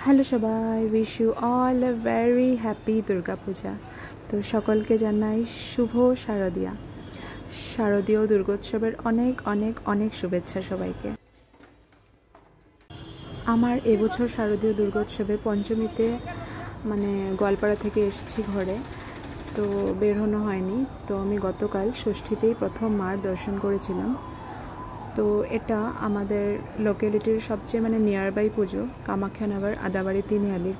Hello সবাই, wish you all a very happy Durga Puja. তো সকলকে জানাই শুভ শারদীয় দুর্গোৎসবের অনেক অনেক অনেক শুভেচ্ছা সবাইকে। আমার এবছর শারদীয় দুর্গোৎসবে পঞ্চমীতে গোয়ালপাড়া থেকে এসেছি ঘরে, তো বের হনো হয়নি। তো আমি গতকাল ষষ্ঠীতেই প্রথম মার দর্শন করেছিলাম। তো এটা আমাদের লোকালিটির সবচেয়ে নিয়ারবাই পুজো, কামাখ্যানগর আদাবাড়ি তিনিয়ালির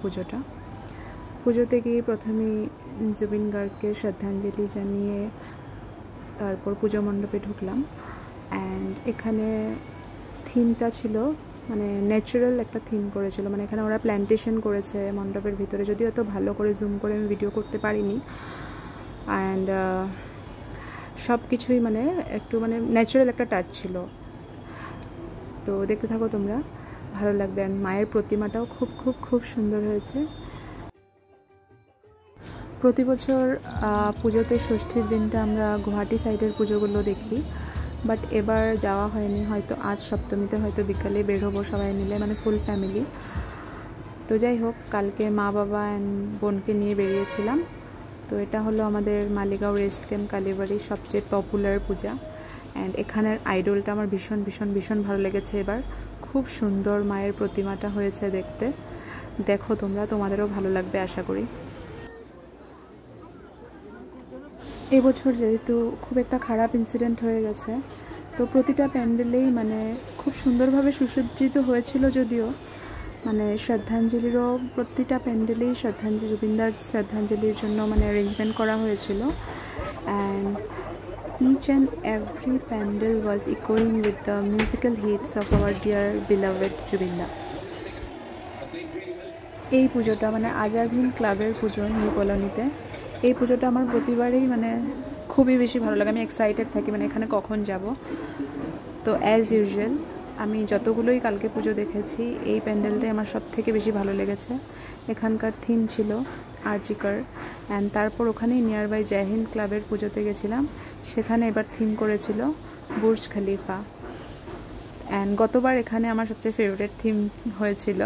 পুজোতে গিয়ে প্রথমেই জুবিন গার্গকে শ্রদ্ধাঞ্জলি জানিয়ে তারপর পুজো মণ্ডপে ঢুকলাম। অ্যান্ড এখানে থিমটা ছিল ন্যাচারাল একটা থিম করেছিল, এখানে ওরা প্ল্যান্টেশন করেছে মণ্ডপের ভিতরে, যদিও এত ভালো করে জুম করে আমি ভিডিও করতে পারিনি। অ্যান্ড সব কিছুই একটু ন্যাচারাল একটা টাচ ছিল। তো দেখতে থাকো তোমরা, ভালো লাগবে। অ্যান্ড মায়ের প্রতিমাটাও খুব খুব খুব সুন্দর হয়েছে। প্রতি বছর পুজোতে ষষ্ঠীর দিনটা আমরা গুয়াহাটি সাইডের পুজোগুলো দেখি, বাট এবার যাওয়া হয়নি। হয়তো আজ সপ্তমীতে হয়তো বিকালে বের হবো সবাই মিলে, ফুল ফ্যামিলি। তো যাই হোক, কালকে মা বাবা অ্যান্ড বোনকে নিয়ে বেরিয়েছিলাম। তো এটা হলো আমাদের মালিগাঁও রেস্ট ক্যাম্প কালীবাড়ির সবচেয়ে পপুলার পূজা। অ্যান্ড এখানের আইডলটা আমার ভীষণ ভীষণ ভীষণ ভালো লেগেছে। এবার খুব সুন্দর মায়ের প্রতিমাটা হয়েছে দেখতে। দেখো তোমরা, তোমাদেরও ভালো লাগবে আশা করি। এবছর যেহেতু খুব একটা খারাপ ইনসিডেন্ট হয়ে গেছে, তো প্রতিটা প্যান্ডেলেই খুব সুন্দরভাবে সুসজ্জিত হয়েছিল, যদিও শ্রদ্ধাঞ্জলিরও প্রতিটা প্যান্ডেলেই জুবিনদার শ্রদ্ধাঞ্জলির জন্য অ্যারেঞ্জমেন্ট করা হয়েছিল। And each and every pandal was echoing with the musical hits of our dear beloved Jubinda. এই পুজোটা আজাদ হিন্দ ক্লাবের পুজো নিউ কলোনিতে। এই পুজোটা আমার প্রতিবারেই খুবই বেশি ভালো লাগে। আমি এক্সাইটেড থাকি এখানে কখন যাব। তো অ্যাজ ইউজুয়াল আমি যতগুলোই কালকে পুজো দেখেছি, এই প্যান্ডেলটাই আমার সব থেকে বেশি ভালো লেগেছে। এখানকার থিম ছিল আরজিকর। অ্যান্ড তারপর ওখানেই নিয়ার বাই জয় হিন্দ ক্লাবের পুজোতে গেছিলাম, সেখানে এবার থিম করেছিল বুর্জ খলিফা। অ্যান্ড গতবার এখানে আমার সবচেয়ে ফেভারিট থিম হয়েছিল,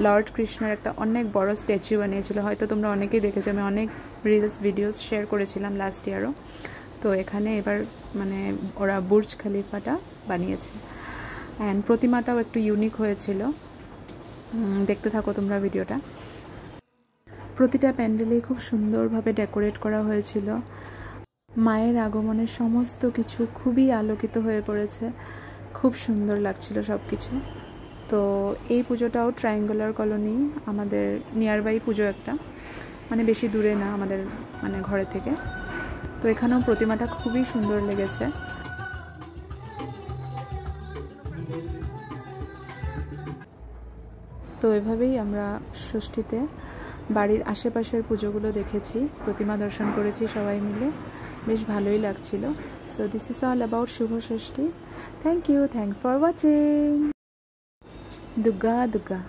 লর্ড কৃষ্ণের একটা অনেক বড় স্ট্যাচু বানিয়েছিল। হয়তো তোমরা অনেকেই দেখেছো, আমি অনেক রিলস ভিডিওস শেয়ার করেছিলাম লাস্ট ইয়ারও। তো এখানে এবার ওরা বুর্জ খলিফাটা বানিয়েছে। অ্যান্ড প্রতিমাটাও একটু ইউনিক হয়েছিল। দেখতে থাকো তোমরা ভিডিওটা। প্রতিটা প্যান্ডেলেই খুব সুন্দরভাবে ডেকোরেট করা হয়েছিল। মায়ের আগমনের সমস্ত কিছু খুবই আলোকিত হয়ে পড়েছে, খুব সুন্দর লাগছিল সব কিছু। তো এই পুজোটাও ট্রায়াঙ্গুলার কলোনি, আমাদের নিয়ারবাই পুজো একটা, বেশি দূরে না আমাদের ঘরে থেকে। তো এখানেও প্রতিমাটা খুবই সুন্দর লেগেছে। তো এভাবেই আমরা ষষ্ঠীতে বাড়ির আশেপাশের পুজোগুলো দেখেছি, প্রতিমা দর্শন করেছি সবাই মিলে, বেশ ভালোই লাগছিল। So this is all about শুভ Shashthi. Thank you, thanks for watching. Durga Durga.